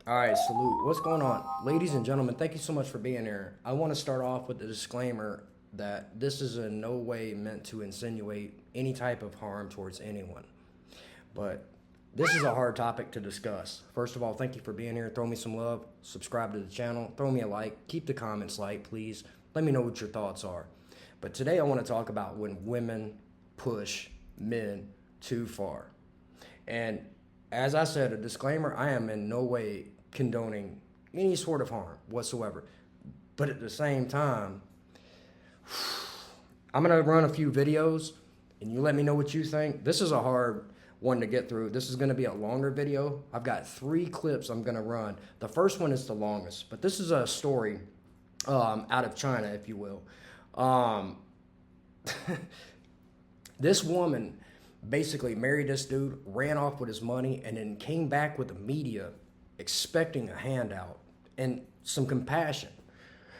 All right, salute. What's going on? Ladies and gentlemen, thank you so much for being here. I want to start off with a disclaimer that this is in no way meant to insinuate any type of harm towards anyone. But this is a hard topic to discuss. First of all, thank you for being here. Throw me some love, subscribe to the channel, throw me a like, keep the comments light, please. Let me know what your thoughts are. But today I want to talk about when women push men too far. And as I said, a disclaimer, I am in no way condoning any sort of harm whatsoever. But at the same time, I'm going to run a few videos and you let me know what you think. This is a hard one to get through. This is going to be a longer video. I've got 3 clips I'm going to run. The first one is the longest, but this is a story out of China, if you will. This woman basically married this dude, ran off with his money, and then came back with the media expecting a handout and some compassion.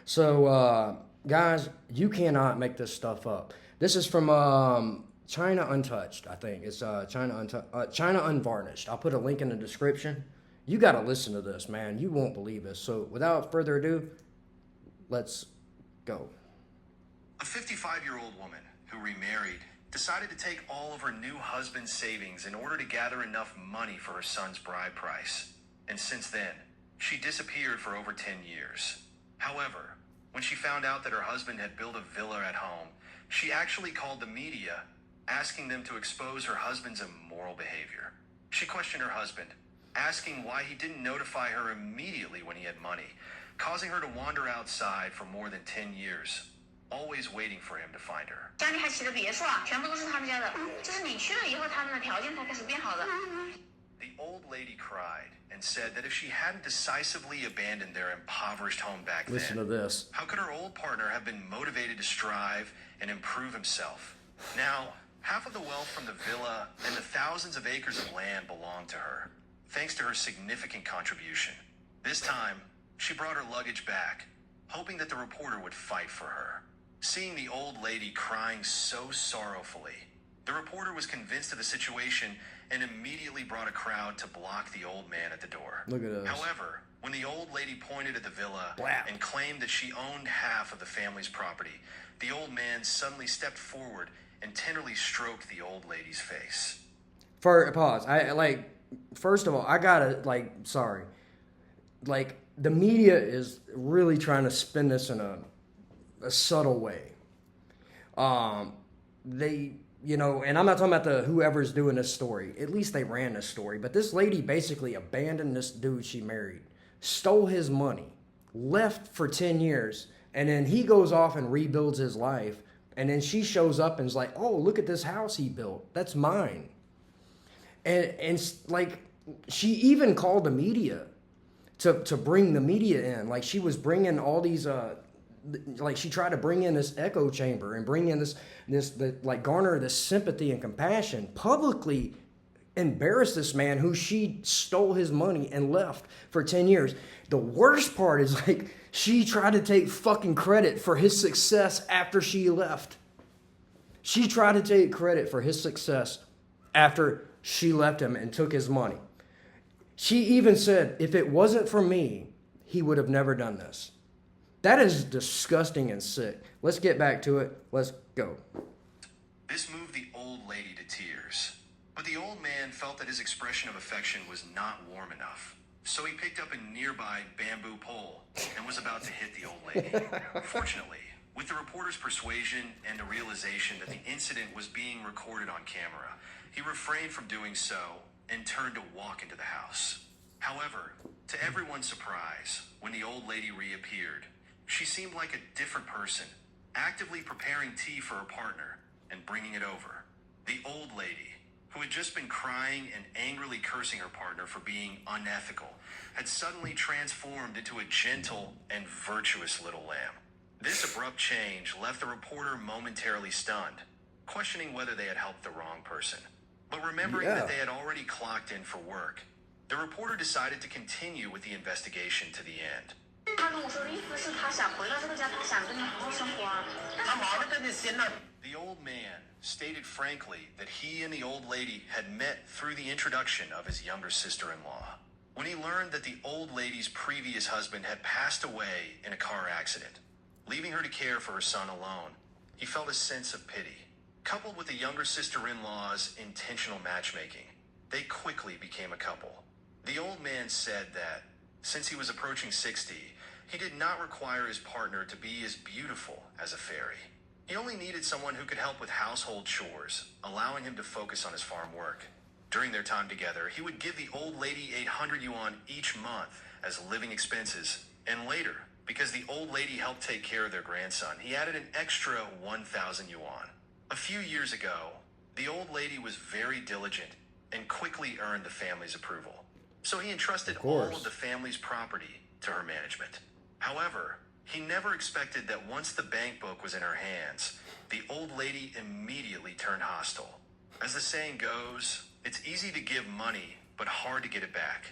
So, guys, you cannot make this stuff up. This is from China Untouched, I think. It's China Unvarnished. I'll put a link in the description. You got to listen to this, man. You won't believe this. So, without further ado, let's go. A 55-year-old woman who remarried decided to take all of her new husband's savings in order to gather enough money for her son's bride price. And since then, she disappeared for over 10 years. However, when she found out that her husband had built a villa at home, she actually called the media, asking them to expose her husband's immoral behavior. She questioned her husband, asking why he didn't notify her immediately when he had money, causing her to wander outside for more than 10 years, always waiting for him to find her. 家里还起了别墅啊，全部都是他们家的。就是你去了以后，他们的条件才开始变好的。The old lady cried and said that if she hadn't decisively abandoned their impoverished home back Listen to then, this. how could her old partner have been motivated to strive and improve himself? Now, half of the wealth from the villa and the thousands of acres of land belonged to her, thanks to her significant contribution. This time, she brought her luggage back, hoping that the reporter would fight for her. Seeing the old lady crying so sorrowfully, the reporter was convinced of the situation and immediately brought a crowd to block the old man at the door. Look at this. However, when the old lady pointed at the villa Blah. and claimed that she owned half of the family's property, the old man suddenly stepped forward and tenderly stroked the old lady's face. For pause. First of all, I gotta sorry. The media is really trying to spin this in a subtle way. And I'm not talking about whoever's doing this story. At least they ran this story. But this lady basically abandoned this dude she married, stole his money, left for 10 years, and then he goes off and rebuilds his life. And then she shows up and is like, oh, look at this house he built. That's mine. And she even called the media to bring the media in. Like, she was bringing all these she tried to bring in this echo chamber and bring in garner this sympathy and compassion, publicly embarrass this man who she stole his money and left for 10 years. The worst part is she tried to take fucking credit for his success after she left. She tried to take credit for his success after she left him and took his money. She even said, if it wasn't for me, he would have never done this. That is disgusting and sick. Let's get back to it. Let's go. This moved the old lady to tears. But the old man felt that his expression of affection was not warm enough. So he picked up a nearby bamboo pole and was about to hit the old lady. Fortunately, with the reporter's persuasion and the realization that the incident was being recorded on camera, he refrained from doing so and turned to walk into the house. However, to everyone's surprise, when the old lady reappeared, she seemed like a different person, actively preparing tea for her partner and bringing it over. The old lady, who had just been crying and angrily cursing her partner for being unethical, had suddenly transformed into a gentle and virtuous little lamb. This abrupt change left the reporter momentarily stunned, questioning whether they had helped the wrong person. But remembering that they had already clocked in for work, the reporter decided to continue with the investigation to the end. 他跟我说的意思是他想回到这个家，他想跟你好好生活啊。他忙着跟你闲了。The old man stated frankly that he and the old lady had met through the introduction of his younger sister-in-law. when he learned that the old lady's previous husband had passed away in a car accident, leaving her to care for her son alone. He felt a sense of pity. Coupled with the younger sister-in-law's intentional matchmaking, they quickly became a couple. The old man said that, since he was approaching 60, he did not require his partner to be as beautiful as a fairy. He only needed someone who could help with household chores, allowing him to focus on his farm work. During their time together, he would give the old lady 800 yuan each month as living expenses, and later, because the old lady helped take care of their grandson, he added an extra 1,000 yuan. A few years ago, the old lady was very diligent and quickly earned the family's approval. So he entrusted all of the family's property to her management. However, he never expected that once the bank book was in her hands, the old lady immediately turned hostile. As the saying goes, it's easy to give money, but hard to get it back.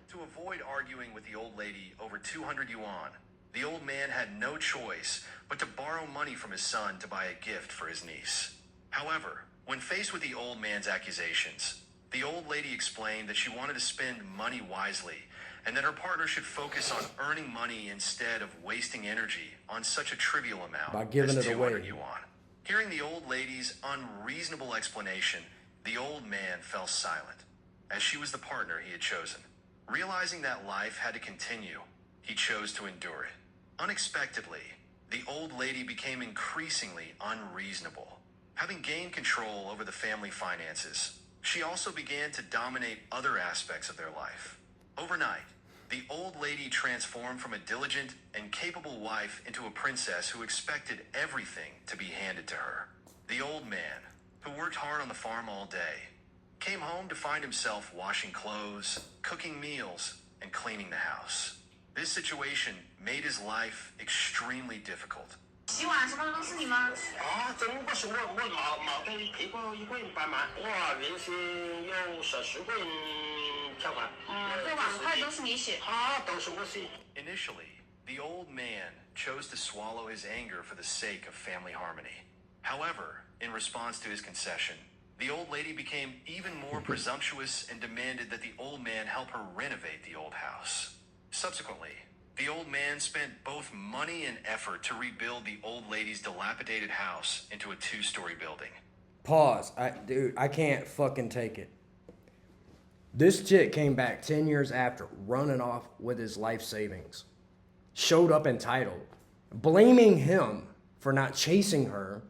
To avoid arguing with the old lady over 200 yuan, the old man had no choice but to borrow money from his son to buy a gift for his niece. However, when faced with the old man's accusations, the old lady explained that she wanted to spend money wisely and that her partner should focus on earning money instead of wasting energy on such a trivial amount by giving as it 200 away. yuan. Hearing the old lady's unreasonable explanation, the old man fell silent, as she was the partner he had chosen. Realizing that life had to continue, he chose to endure it. Unexpectedly, the old lady became increasingly unreasonable. Having gained control over the family finances, she also began to dominate other aspects of their life. Overnight, the old lady transformed from a diligent and capable wife into a princess who expected everything to be handed to her. The old man, who worked hard on the farm all day, came home to find himself washing clothes, cooking meals, and cleaning the house. This situation made his life extremely difficult. 洗碗什么都是你吗？整个是我给配过一个人帮忙，我原先有14个人条款。这碗筷都是你洗。都是我洗。 Initially, the old man chose to swallow his anger for the sake of family harmony. However, in response to his concession, the old lady became even more presumptuous and demanded that the old man help her renovate the old house. Subsequently, the old man spent both money and effort to rebuild the old lady's dilapidated house into a 2-story building. Pause. I can't fucking take it. This chick came back 10 years after, running off with his life savings. Showed up entitled, blaming him for not chasing her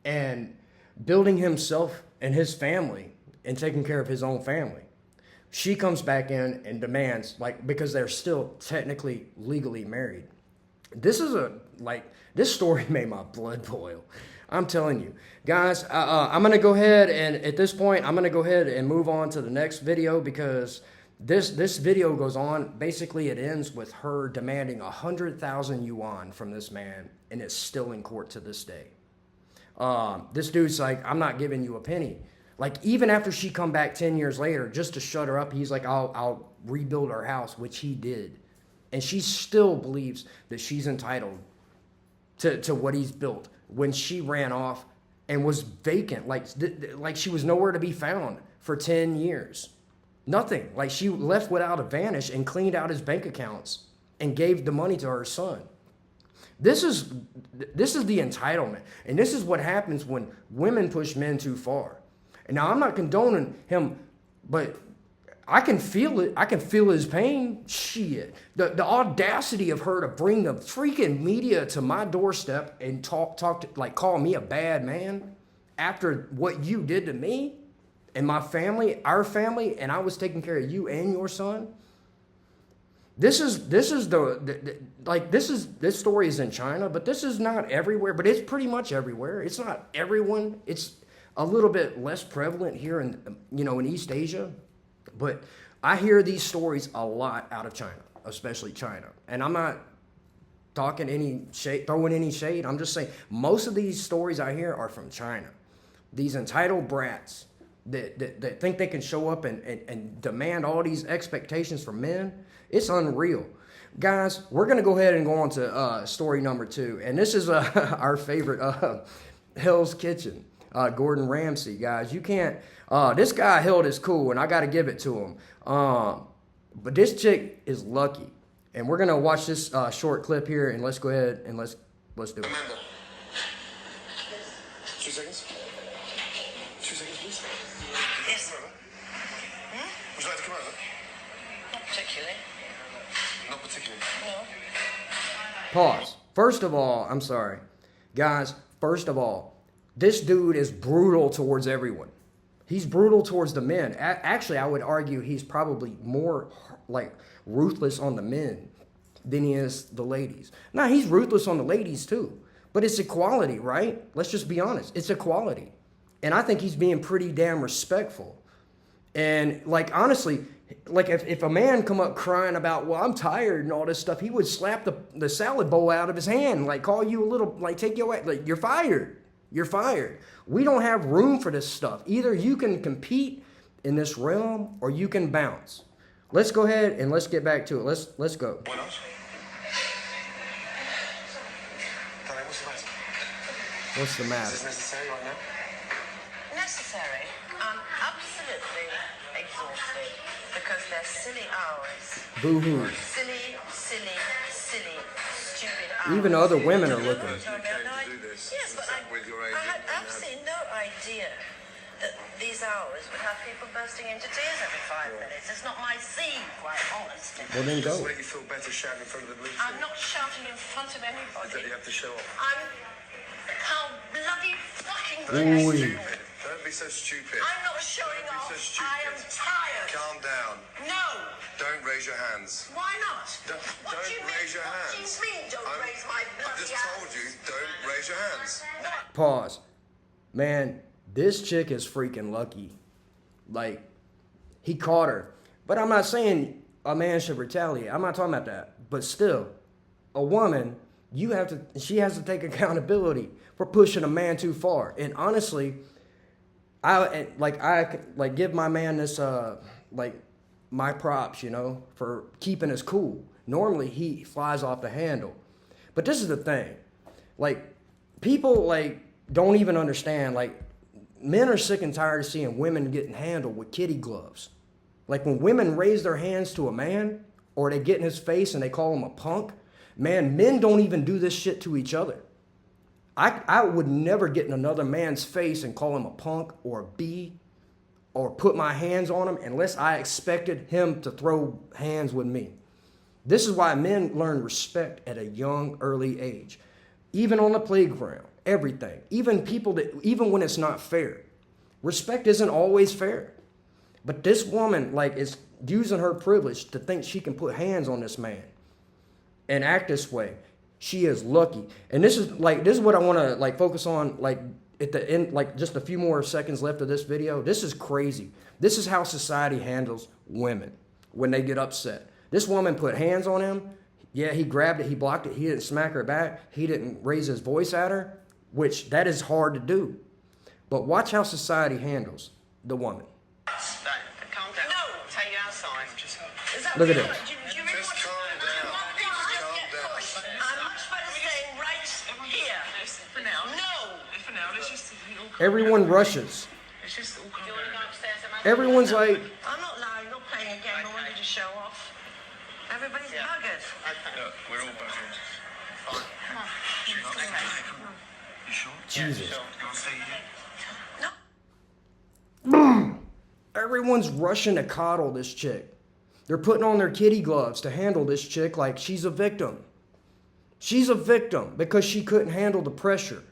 and building himself and his family and taking care of his own family. She comes back in and demands, because they're still technically legally married. This story made my blood boil. I'm telling you. Guys, I'm going to go ahead and at this point, I'm going to go ahead and move on to the next video because this video goes on. Basically, it ends with her demanding 100,000 yuan from this man, and it's still in court to this day. This dude's like, I'm not giving you a penny. Even after she come back 10 years later, just to shut her up, he's like, I'll rebuild our house, which he did. And she still believes that she's entitled to what he's built when she ran off and was vacant. Like she was nowhere to be found for 10 years. Nothing. She left without a vanish and cleaned out his bank accounts and gave the money to her son. This is the entitlement. And this is what happens when women push men too far. And now, I'm not condoning him, but I can feel it. I can feel his pain. Shit. The audacity of her to bring the freaking media to my doorstep and call me a bad man after what you did to me and my family, our family, and I was taking care of you and your son. This story is in China, but this is not everywhere, but it's pretty much everywhere. It's not everyone. It's a little bit less prevalent here in East Asia, but I hear these stories a lot out of China, especially China. And I'm not talking throwing any shade. I'm just saying most of these stories I hear are from China. These entitled brats that think they can show up and demand all these expectations from men. It's unreal. Guys, we're going to go ahead and go on to story number 2. And this is our favorite, Hell's Kitchen. Gordon Ramsay, guys. You can't. This guy held his cool, and I got to give it to him. But this chick is lucky, and we're gonna watch this short clip here, and let's go ahead and let's do it. Amanda. 2 seconds. 2 seconds, please. Yes. Would you like to come over? Not particularly. Not particularly. No. Pause. First of all, I'm sorry. Guys, first of all, this dude is brutal towards everyone. He's brutal towards the men. Actually, I would argue he's probably more like ruthless on the men than he is the ladies. Now, he's ruthless on the ladies too. But it's equality, right? Let's just be honest. It's equality. And I think he's being pretty damn respectful. And like, honestly, like if a man come up crying about, well, I'm tired and all this stuff, he would slap the salad bowl out of his hand, like call you a little, like take you away, like you're fired. You're fired. We don't have room for this stuff. Either you can compete in this realm or you can bounce. Let's go ahead and let's get back to it. Let's go. Why not? Darling, what's the matter? What's the Is matter? this necessary right now? Necessary. I'm absolutely exhausted because they're silly hours. Boo-hoo. Silly, stupid hours. Even other women are looking. You came to do this. Yes, but with your I agent had and absolutely no idea that these hours would have people bursting into tears every 5 minutes. It's not my scene, quite honestly. Well, then Does go. it make you feel better shouting in front of the police? I'm not shouting in front of That anybody. you have to show off. I'm how bloody fucking Ooh. stupid. Don't be so stupid. I'm not showing Don't be off. so I am stupid. tired. Calm down. No. Don't raise your hands. Why not? Don't What do you mean? raise your What hands. do you mean? Don't I'm- raise my I bloody just hands. told you, don't raise your hands. Pause. Man, this chick is freaking lucky. Like, he caught her. But I'm not saying a man should retaliate. I'm not talking about that. But still, a woman, she has to take accountability for pushing a man too far. And honestly, I give my man this my props, for keeping us cool. Normally he flies off the handle. But this is the thing. Like, people don't even understand, men are sick and tired of seeing women getting handled with kitty gloves. Like, when women raise their hands to a man or they get in his face and they call him a punk, man, men don't even do this shit to each other. I would never get in another man's face and call him a punk or a B or put my hands on him unless I expected him to throw hands with me. This is why men learn respect at a young, early age. Even on the playground, everything. Even when it's not fair. Respect isn't always fair. But this woman, is using her privilege to think she can put hands on this man and act this way. She is lucky. And this is what I want to focus on at the end, just a few more seconds left of this video. This is crazy. This is how society handles women when they get upset. This woman put hands on him. Yeah, he grabbed it, he blocked it, he didn't smack her back, he didn't raise his voice at her, which that is hard to do. But watch how society handles the woman. Calm down. No. Take you outside. Is that Look at really this. right? Do you really Just want to- calm down. I want people to just Calm get down. pushed. I'm much better staying right here. For now. No. For now, let's just all calm Everyone down. rushes. Let's just all Do calm you want to go down. upstairs and have Everyone's like, I'm not lying, not playing a game. I wanted to show off. Everybody's buggered. Look, we're all buggered. You sure? Jesus. You want to stay here? Everyone's rushing to coddle this chick. They're putting on their kitty gloves to handle this chick like she's a victim. She's a victim because she couldn't handle the pressure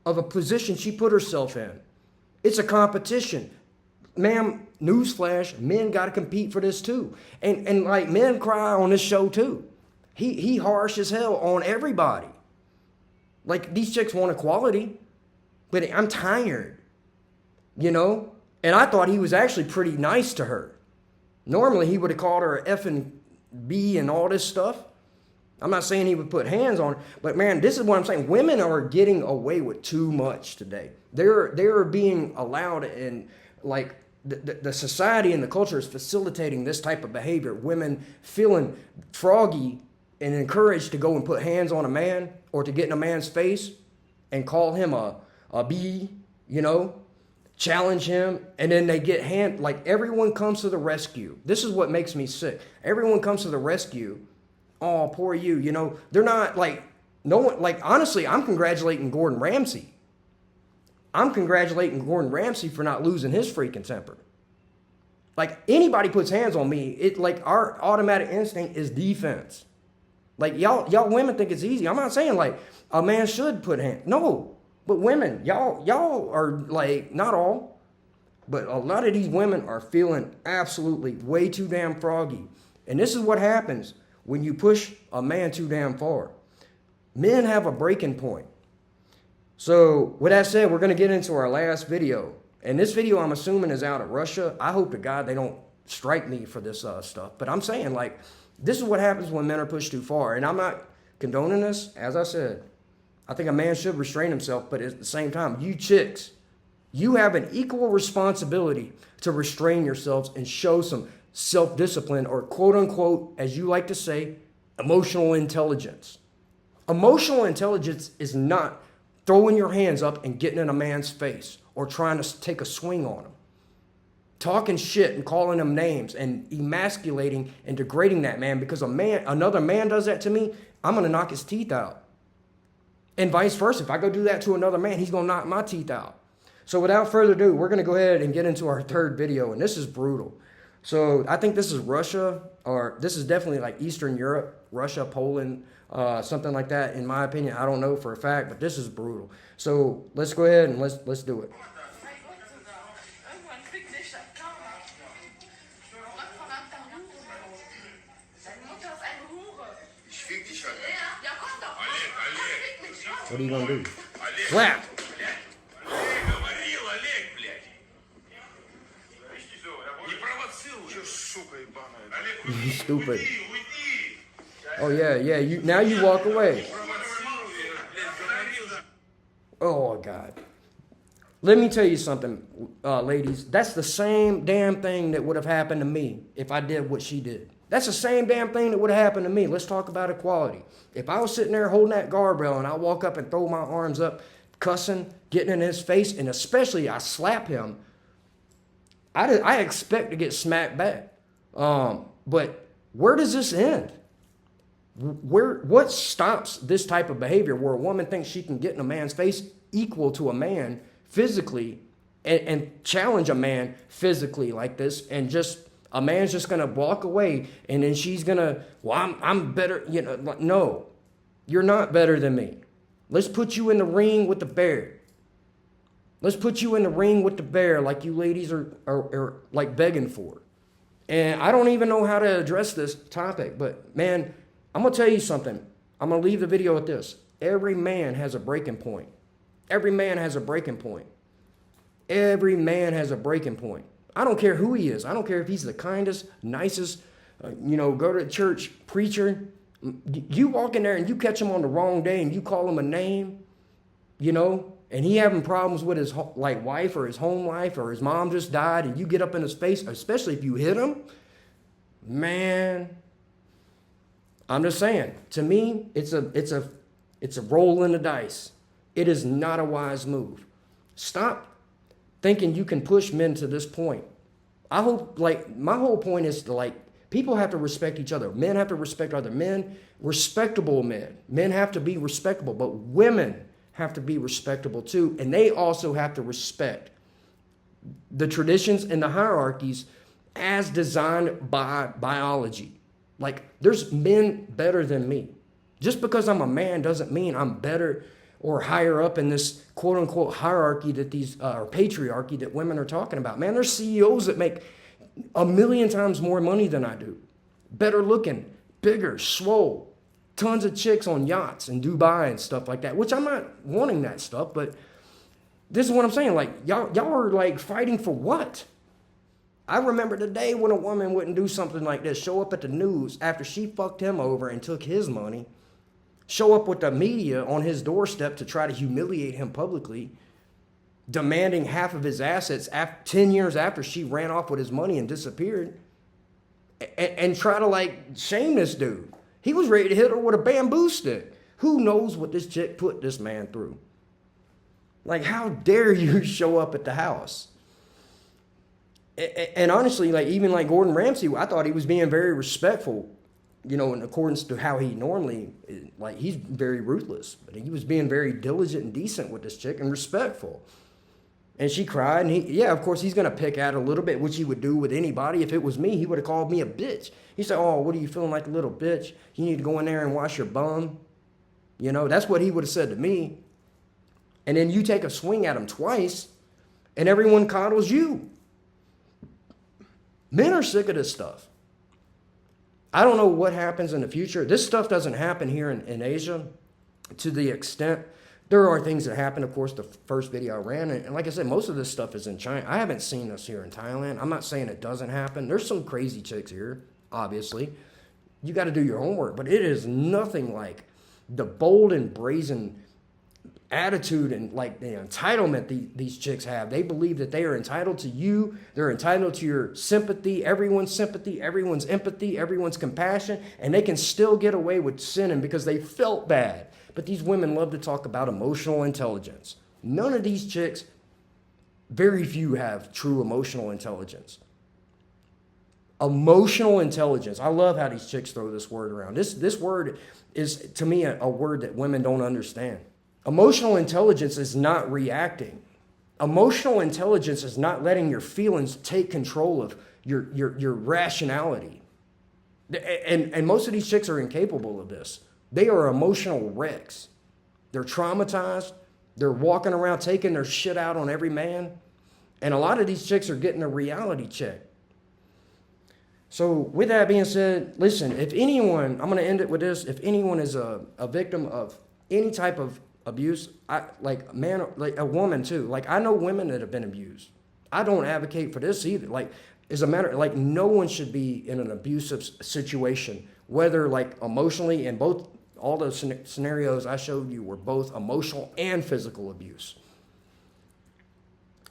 of a position she put herself in. It's a competition. Ma'am, newsflash, men got to compete for this too. And men cry on this show too. He harsh as hell on everybody. These chicks want equality, but I'm tired, And I thought he was actually pretty nice to her. Normally, he would have called her a effing B and all this stuff. I'm not saying he would put hands on her, but man, this is what I'm saying. Women are getting away with too much today. They're being allowed, and the society and the culture is facilitating this type of behavior. Women feeling froggy and encouraged to go and put hands on a man or to get in a man's face and call him a B you know, challenge him, and then they get like everyone comes to the rescue. This is what makes me sick. Everyone comes to the rescue. Oh, poor you. You know, they're not like, no one, like, honestly, I'm congratulating Gordon Ramsay. I'm congratulating Gordon Ramsay for not losing his freaking temper. Like, anybody puts hands on me, it like our automatic instinct is defense. Like, y'all women think it's easy. I'm not saying like a man should put hands. No, but women, y'all are like, not all, but a lot of these women are feeling absolutely way too damn froggy. And this is what happens when you push a man too damn far. Men have a breaking point. So with that said, we're going to get into our last video. And this video, I'm assuming, is out of Russia. I hope to God they don't strike me for this stuff. But I'm saying, like, this is what happens when men are pushed too far. And I'm not condoning this. As I said, I think a man should restrain himself. But at the same time, you chicks, you have an equal responsibility to restrain yourselves and show some self-discipline, or quote unquote, as you like to say, emotional intelligence. Emotional intelligence is not throwing your hands up and getting in a man's face or trying to take a swing on him. Talking shit and calling him names and emasculating and degrading that man because another man does that to me, I'm going to knock his teeth out. And vice versa. If I go do that to another man, he's going to knock my teeth out. So without further ado, we're going to go ahead and get into our third video. And this is brutal. So I think this is Russia, or this is definitely like Eastern Europe, Russia, Poland, something like that. In my opinion, I don't know for a fact, but this is brutal. So let's go ahead and let's do it. What are you gonna do? Slap! You stupid. Oh yeah, you now you walk away. Oh God. Let me tell you something, ladies. That's the same damn thing that would have happened to me if I did what she did. That's the same damn thing that would have happened to me. Let's talk about equality. If I was sitting there holding that guardrail and I walk up and throw my arms up, cussing, getting in his face, and especially I slap him, I expect to get smacked back. But where does this end? What stops this type of behavior where a woman thinks she can get in a man's face equal to a man physically and challenge a man physically like this, and just a man's just gonna walk away and then she's gonna, well, I'm better, you know? No, you're not better than me. Let's put you in the ring with the bear. Let's put you in the ring with the bear like you ladies are like begging for. And I don't even know how to address this topic, but man, I'm going to tell you something. I'm going to leave the video with this. Every man has a breaking point. Every man has a breaking point. Every man has a breaking point. I don't care who he is. I don't care if he's the kindest, nicest, go to church preacher. You walk in there and you catch him on the wrong day and you call him a name, and he having problems with his wife or his home life, or his mom just died, and you get up in his face, especially if you hit him, man. I'm just saying, to me, it's a roll in the dice. It is not a wise move. Stop thinking you can push men to this point. I hope, my whole point is to, people have to respect each other. Men have to respect other men, respectable men. Men have to be respectable, but women have to be respectable too. And they also have to respect the traditions and the hierarchies as designed by biology. There's men better than me. Just because I'm a man doesn't mean I'm better or higher up in this quote unquote hierarchy that or patriarchy that women are talking about. Man, there's CEOs that make 1 million times more money than I do. Better looking, bigger, swole, tons of chicks on yachts in Dubai and stuff like that, which I'm not wanting that stuff, but this is what I'm saying. Y'all are fighting for what? I remember the day when a woman wouldn't do something like this, show up at the news after she fucked him over and took his money, show up with the media on his doorstep to try to humiliate him publicly, demanding half of his assets 10 years after she ran off with his money and disappeared, and try to shame this dude. He was ready to hit her with a bamboo stick. Who knows what this chick put this man through? Like, how dare you show up at the house? And honestly, like, even like Gordon Ramsay, I thought he was being very respectful, you know, in accordance to how he normally, like, he's very ruthless, but he was being very diligent and decent with this chick and respectful. And she cried, and yeah, of course, he's going to pick at a little bit, which he would do with anybody. If it was me, he would have called me a bitch. He said, oh, what are you feeling like a little bitch? You need to go in there and wash your bum. You know, that's what he would have said to me. And then you take a swing at him twice, and everyone coddles you. Men are sick of this stuff. I don't know what happens in the future. This stuff doesn't happen here in Asia to the extent. There are things that happen, of course, the first video I ran. And like I said, most of this stuff is in China. I haven't seen this here in Thailand. I'm not saying it doesn't happen. There's some crazy chicks here, obviously. You got to do your homework. But it is nothing like the bold and brazen attitude and like the entitlement these chicks have. They believe that they are entitled to you. They're entitled to your sympathy, everyone's empathy, everyone's compassion. And they can still get away with sinning because they felt bad. But these women love to talk about emotional intelligence. None of these chicks, very few have true emotional intelligence. Emotional intelligence. I love how these chicks throw this word around. This word is, to me, a word that women don't understand. Emotional intelligence is not reacting. Emotional intelligence is not letting your feelings take control of your rationality. And most of these chicks are incapable of this. They are emotional wrecks. They're traumatized. They're walking around taking their shit out on every man. And a lot of these chicks are getting a reality check. So with that being said, listen, if anyone, I'm going to end it with this. If anyone is a victim of any type of abuse, like a woman too. Like, I know women that have been abused. I don't advocate for this either. Like, as a matter, like, no one should be in an abusive situation, whether like emotionally, and all those scenarios I showed you were both emotional and physical abuse.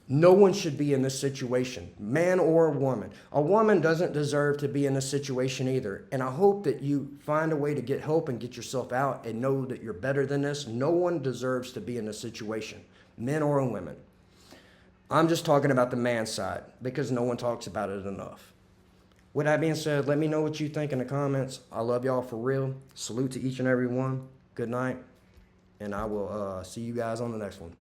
No one should be in this situation, man or woman. A woman doesn't deserve to be in this situation either. And I hope that you find a way to get help and get yourself out and know that you're better than this. No one deserves to be in this situation, men or women. I'm just talking about the man side because no one talks about it enough. With that being said, let me know what you think in the comments. I love y'all for real. Salute to each and every one. Good night. And I will see you guys on the next one.